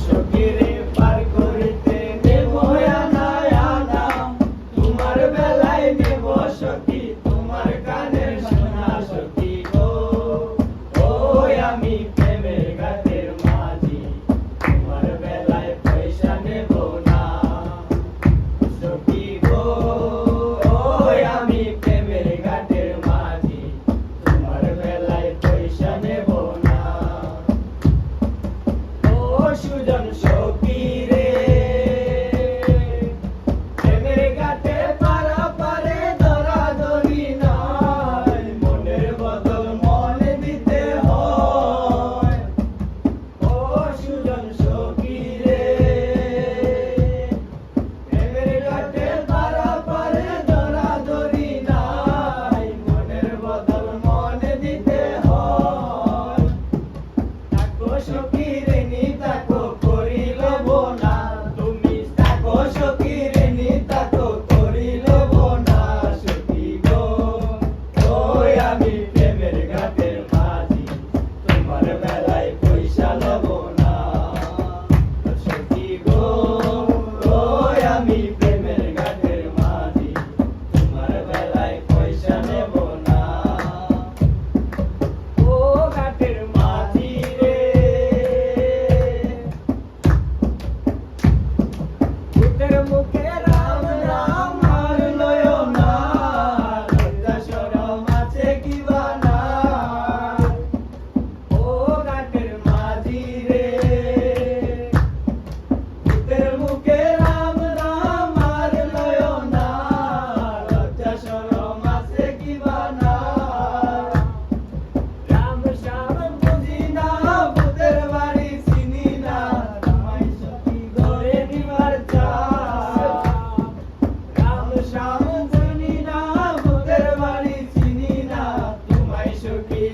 সখীরে পার করিতে নেব আনা আনা, তোমার বেলায় নেব সখী তোমার কানের সোনা সখী গো। ওই আমি প্রেমের ঘাটের মাঝি, তোমার বেলায় পয়সা নেব না সখী গো। ওই আমি প্রেমের ঘাটের মাঝি, তোমার বেলায় পয়সা নেব না। ও সুজন সখী রে, প্রেমের ঘাটে পারাপারে ধরাধরি নাই, মনের বদল মনে দিতে হয়। ও সুজন সখী রে, প্রেমের ঘাটে পারাপারে ধরাধরি নাই, মনের বদল মনে দিতে হয়। তাকো সখী রে নি তাকো করিল বোনা, তুমি তাকো সখী রে নি তাকো করিল বোনা সখী গো। ওই আমি প্রেমের ঘাটের মাঝি, তোমার বেলায় পয়সা লব না সখী গো। ওই আমি প্রেমের ঘাটের মাঝি, তোমার বেলায় পয়সা নেব না। ও ঘাটের মাঝি রে, ভূতের মুখে রাম রাম আর লয় না, লজ্জা শরম আছে কি বানা। ও ঘাটের মাঝি রে, ভূতের মুখে রাম রাম আর লয় না, লজ্জা শরম আছে কি বানা। রাম শ্যাম বুঝি না, ভূতের বাড়ি চিনি না, তোমায় সখী ঘরে নিবার চাই। রাম শ্যাম চিনি না, ভূতের বাড়ি চিনি না, তোমায় সখী